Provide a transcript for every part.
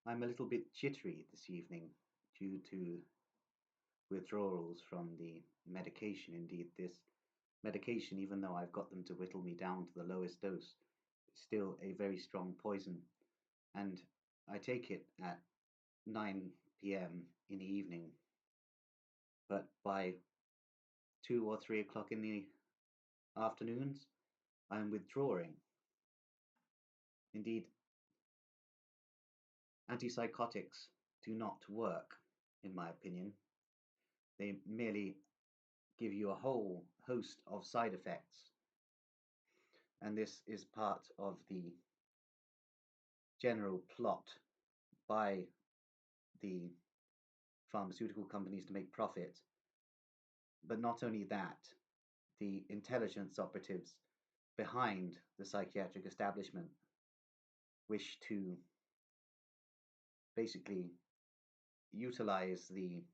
I'm a little bit jittery this evening due to withdrawals from the medication. Indeed, this medication, even though I've got them to whittle me down to the lowest dose, is still a very strong poison. And I take it at 9 p.m. in the evening, but by 2 or 3 o'clock in the afternoons, I'm withdrawing. Indeed, antipsychotics do not work, in my opinion. They merely give you a whole host of side effects, and this is part of the general plot by the pharmaceutical companies to make profit. But not only that, the intelligence operatives behind the psychiatric establishment wish to basically utilize the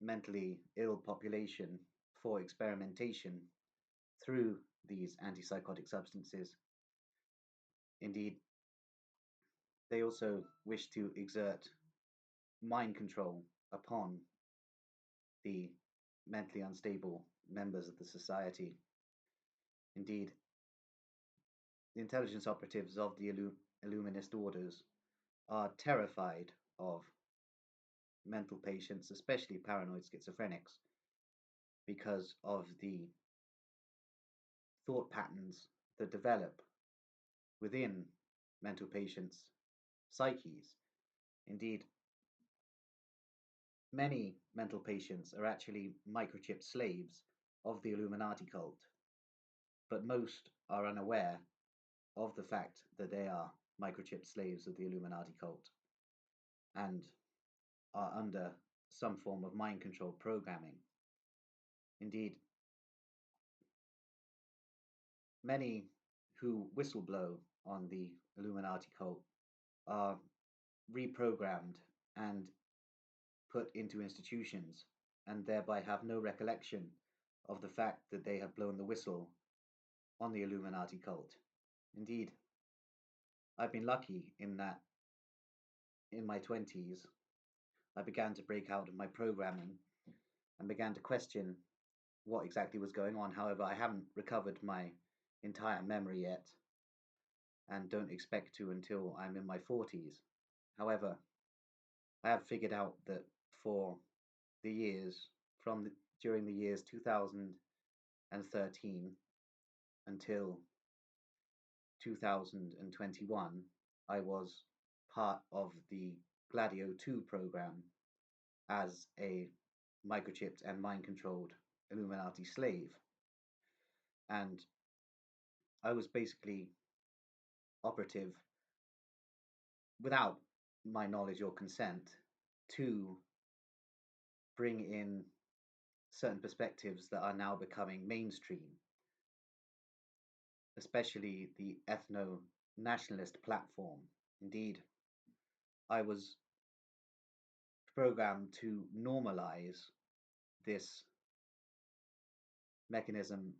mentally ill population for experimentation through these antipsychotic substances. Indeed, they also wish to exert mind control upon the mentally unstable members of the society. Indeed, the intelligence operatives of the Illuminist orders are terrified of mental patients, especially paranoid schizophrenics, because of the thought patterns that develop within mental patients' psyches. Indeed, many mental patients are actually microchip slaves of the Illuminati cult, but most are unaware of the fact that they are microchip slaves of the Illuminati cult and are under some form of mind control programming. Indeed, many who whistleblow on the Illuminati cult are reprogrammed and put into institutions and thereby have no recollection of the fact that they have blown the whistle on the Illuminati cult. Indeed, I've been lucky in that in my 20s, I began to break out of my programming and began to question what exactly was going on. However, I haven't recovered my entire memory yet and don't expect to until I'm in my 40s. However, I have figured out that for the years during the years 2013 until 2021, I was part of the Gladio 2 program as a microchipped and mind controlled Illuminati slave. And I was basically operative without my knowledge or consent to bring in certain perspectives that are now becoming mainstream, especially the ethno nationalist platform. Indeed, I was programmed to normalize this mechanism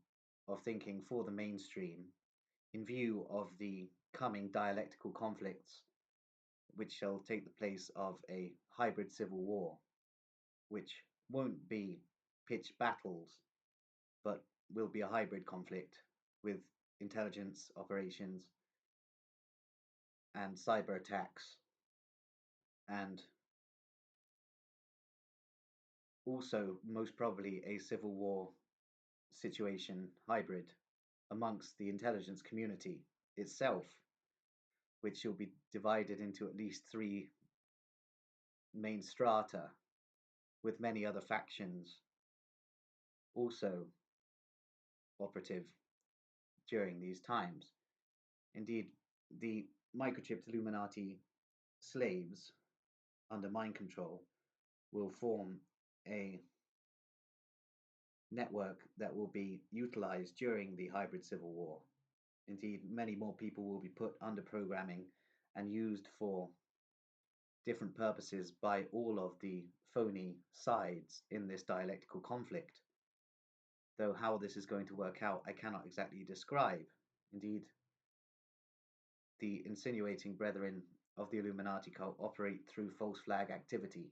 of thinking for the mainstream in view of the coming dialectical conflicts which shall take the place of a hybrid civil war, which won't be pitched battles, but will be a hybrid conflict with intelligence operations and cyber attacks, and also most probably a civil war situation hybrid amongst the intelligence community itself, which will be divided into at least three main strata, with many other factions also operative during these times. Indeed, the microchipped Illuminati slaves under mind control will form a network that will be utilized during the hybrid civil war. Indeed, many more people will be put under programming and used for different purposes by all of the phony sides in this dialectical conflict. Though how this is going to work out, I cannot exactly describe. Indeed, the insinuating brethren of the Illuminati cult operate through false flag activity.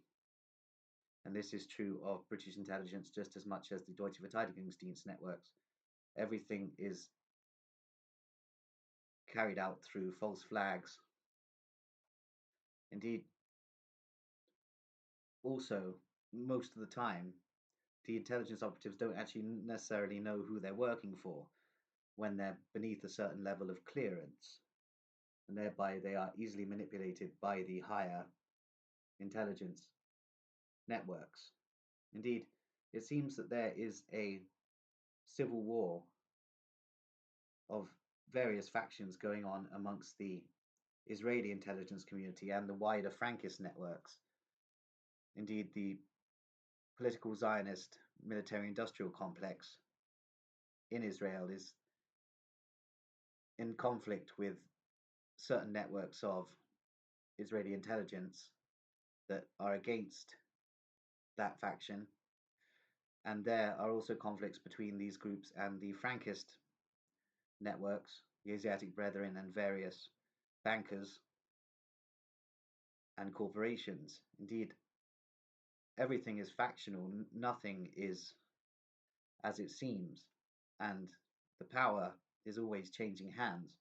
And this is true of British intelligence just as much as the Deutsche Verteidigungsdienst networks. Everything is carried out through false flags. Indeed, also, most of the time, the intelligence operatives don't actually necessarily know who they're working for when they're beneath a certain level of clearance, and thereby they are easily manipulated by the higher intelligence networks. Indeed, it seems that there is a civil war of various factions going on amongst the Israeli intelligence community and the wider Frankist networks. Indeed, the political Zionist military industrial complex in Israel is in conflict with certain networks of Israeli intelligence that are against that faction. And there are also conflicts between these groups and the Frankist networks, the Asiatic Brethren, and various bankers and corporations. Indeed, everything is factional, nothing is as it seems, and the power is always changing hands,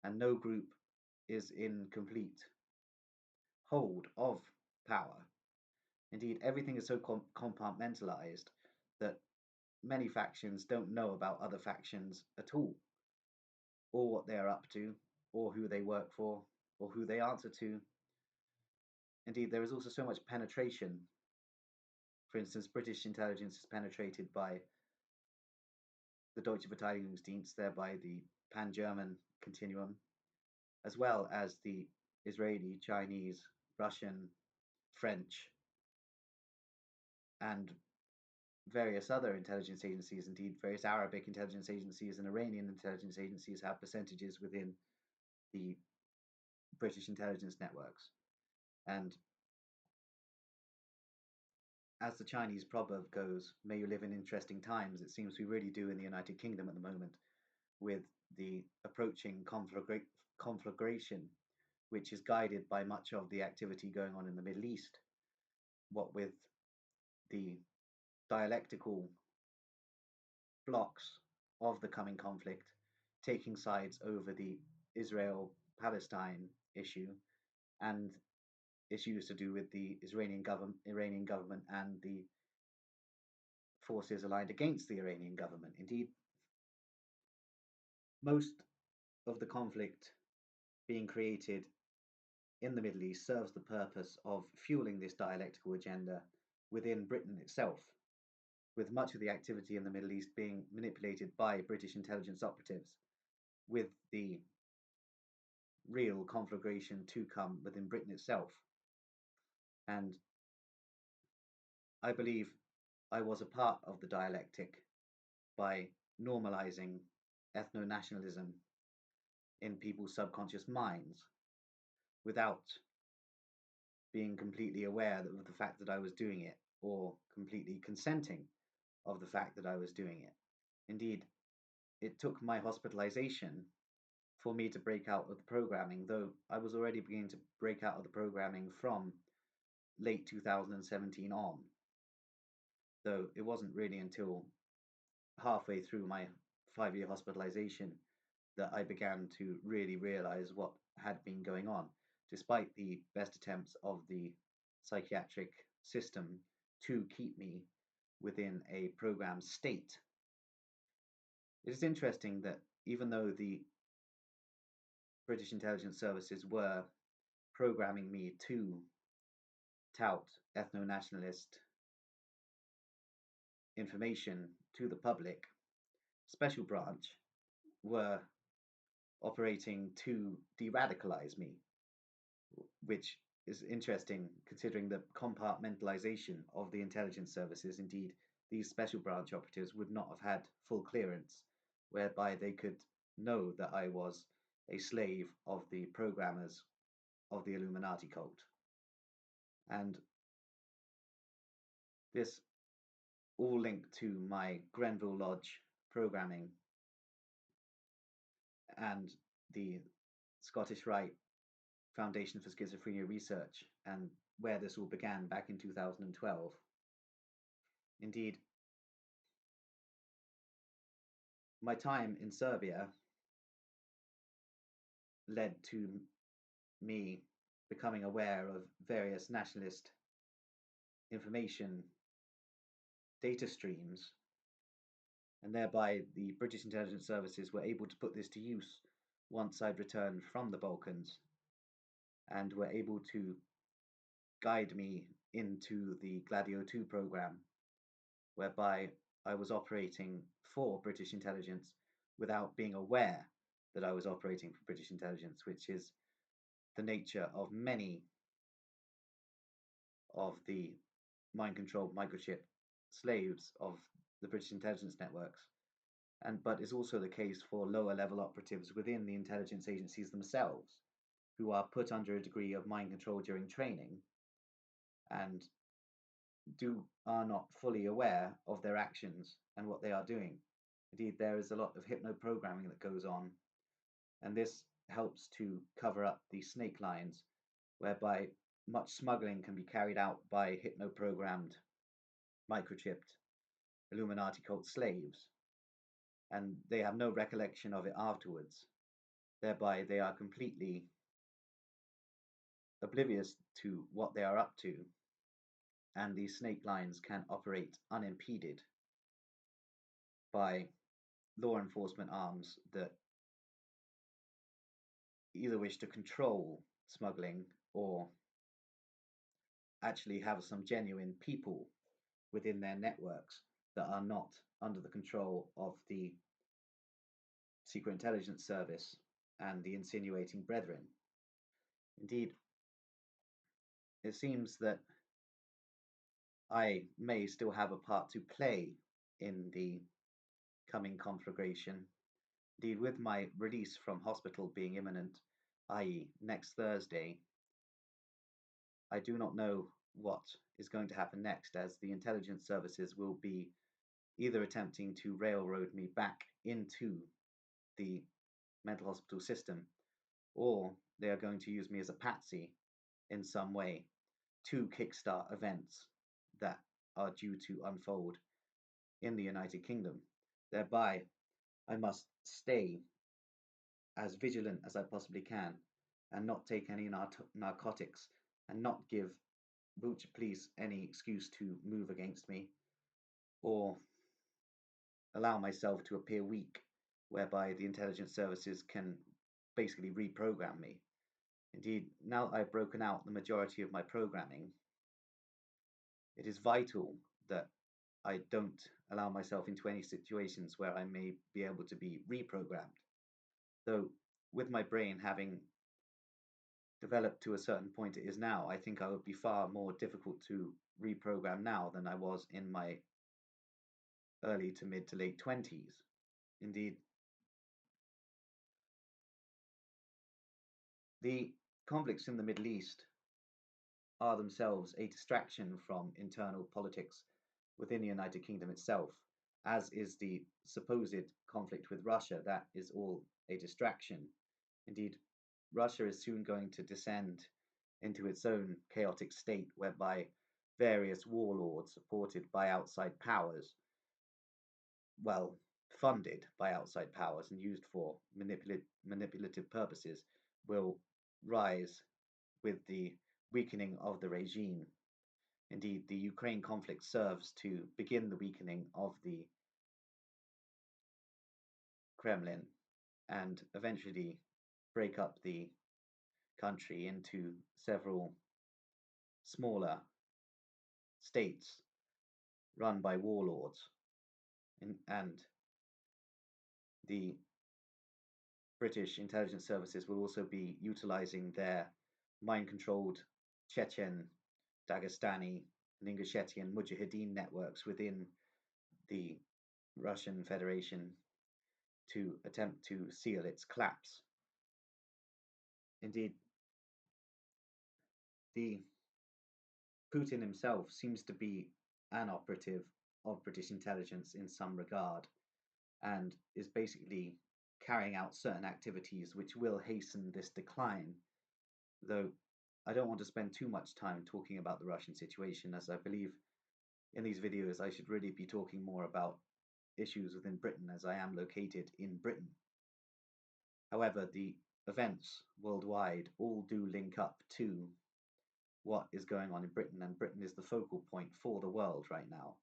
and no group is in complete hold of power. Indeed, everything is so compartmentalized that many factions don't know about other factions at all, or what they are up to, or who they work for, or who they answer to. Indeed, there is also so much penetration. For instance, British intelligence is penetrated by the Deutsche Verteidigungsdienst, thereby the pan-German continuum, as well as the Israeli, Chinese, Russian, French, and various other intelligence agencies. Indeed, various Arabic intelligence agencies and Iranian intelligence agencies have percentages within the British intelligence networks. And as the Chinese proverb goes, may you live in interesting times, it seems we really do in the United Kingdom at the moment, with the approaching conflagration, which is guided by much of the activity going on in the Middle East, what with the dialectical blocks of the coming conflict taking sides over the Israel-Palestine issue and issues to do with the Iranian government and the forces aligned against the Iranian government. Indeed, most of the conflict being created in the Middle East serves the purpose of fueling this dialectical agenda within Britain itself, with much of the activity in the Middle East being manipulated by British intelligence operatives, with the real conflagration to come within Britain itself. And I believe I was a part of the dialectic by normalizing ethno-nationalism in people's subconscious minds without being completely aware of the fact that I was doing it or completely consenting of the fact that I was doing it. Indeed, it took my hospitalization for me to break out of the programming, though I was already beginning to break out of the programming from late 2017 on. Though it wasn't really until halfway through my 5-year hospitalization that I began to really realize what had been going on, despite the best attempts of the psychiatric system to keep me within a programmed state. It is interesting that even though the British intelligence services were programming me to tout ethno-nationalist information to the public, Special Branch were operating to de-radicalize me, which is interesting considering the compartmentalization of the intelligence services. Indeed, these Special Branch operatives would not have had full clearance, whereby they could know that I was a slave of the programmers of the Illuminati cult. And this all linked to my Grenville Lodge programming and the Scottish Rite Foundation for Schizophrenia Research, and where this all began back in 2012. Indeed, my time in Serbia led to me becoming aware of various nationalist information data streams, and thereby the British intelligence services were able to put this to use once I'd returned from the Balkans, and were able to guide me into the Gladio 2 program, whereby I was operating for British intelligence without being aware that I was operating for British intelligence, which is the nature of many of the mind controlled microchip slaves of the British intelligence networks. But is also the case for lower level operatives within the intelligence agencies themselves, who are put under a degree of mind control during training and are not fully aware of their actions and what they are doing. Indeed, there is a lot of hypno programming that goes on, and this helps to cover up the snake lines, whereby much smuggling can be carried out by hypno programmed, microchipped Illuminati cult slaves, and they have no recollection of it afterwards. Thereby, they are completely oblivious to what they are up to, and these snake lines can operate unimpeded by law enforcement arms that either wish to control smuggling or actually have some genuine people within their networks that are not under the control of the Secret Intelligence Service and the Insinuating Brethren. Indeed, it seems that I may still have a part to play in the coming conflagration. Indeed, with my release from hospital being imminent, i.e., next Thursday, I do not know what is going to happen next, as the intelligence services will be either attempting to railroad me back into the mental hospital system, or they are going to use me as a patsy in some way to kickstart events that are due to unfold in the United Kingdom. Thereby, I must stay as vigilant as I possibly can and not take any narcotics and not give Butcher Police any excuse to move against me or allow myself to appear weak, whereby the intelligence services can basically reprogram me. Indeed, now that I've broken out the majority of my programming, it is vital that I don't allow myself into any situations where I may be able to be reprogrammed. Though, with my brain having developed to a certain point it is now, I think I would be far more difficult to reprogram now than I was in my early to mid to late 20s. Indeed, the conflicts in the Middle East are themselves a distraction from internal politics within the United Kingdom itself, as is the supposed conflict with Russia. That is all a distraction. Indeed, Russia is soon going to descend into its own chaotic state, whereby various warlords supported by outside powers, well, funded by outside powers and used for manipulative purposes, will rise with the weakening of the regime. Indeed, the Ukraine conflict serves to begin the weakening of the Kremlin and eventually break up the country into several smaller states run by warlords. And the British intelligence services will also be utilizing their mind controlled Chechen, Dagestani, and Ingushetian Mujahideen networks within the Russian Federation to attempt to seal its collapse. Indeed, the Putin himself seems to be an operative of British intelligence in some regard, and is basically carrying out certain activities which will hasten this decline, though I don't want to spend too much time talking about the Russian situation, as I believe in these videos I should really be talking more about issues within Britain, as I am located in Britain. However, the events worldwide all do link up to what is going on in Britain, and Britain is the focal point for the world right now,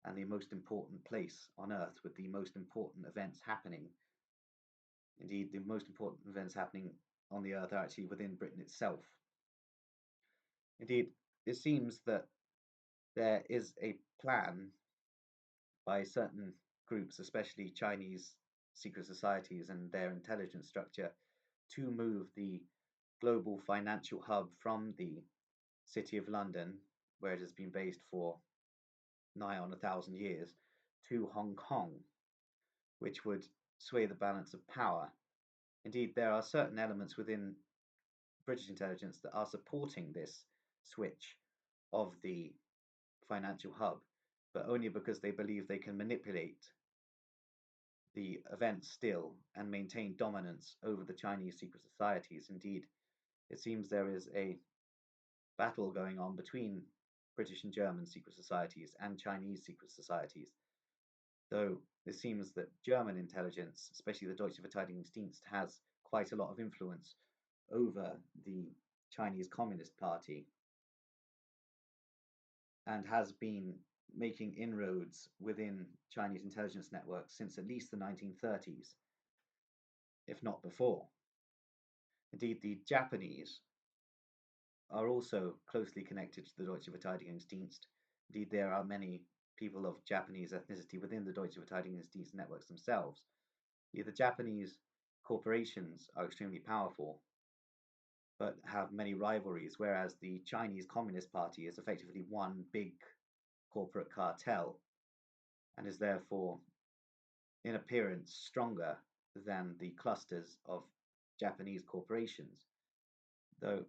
and the most important place on earth with the most important events happening. Indeed, the most important events happening on the earth are actually within Britain itself. Indeed, it seems that there is a plan by certain groups, especially Chinese secret societies and their intelligence structure, to move the global financial hub from the City of London, where it has been based for nigh on 1,000 years, to Hong Kong, which would sway the balance of power. Indeed, there are certain elements within British intelligence that are supporting this switch of the financial hub, but only because they believe they can manipulate the events still and maintain dominance over the Chinese secret societies. Indeed, it seems there is a battle going on between British and German secret societies and Chinese secret societies, though it seems that German intelligence, especially the Deutsche Verteidigungsdienst, has quite a lot of influence over the Chinese Communist Party and has been making inroads within Chinese intelligence networks since at least the 1930s, if not before. Indeed, the Japanese are also closely connected to the Deutsche Verteidigungsdienst. Indeed, there are many people of Japanese ethnicity within the Deutsche Verteidigungsdienst networks themselves. The Japanese corporations are extremely powerful, but have many rivalries, whereas the Chinese Communist Party is effectively one big corporate cartel and is therefore, in appearance, stronger than the clusters of Japanese corporations. Though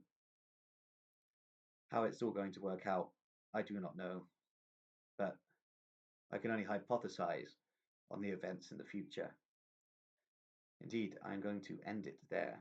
how it's all going to work out, I do not know, but I can only hypothesize on the events in the future. Indeed, I'm going to end it there.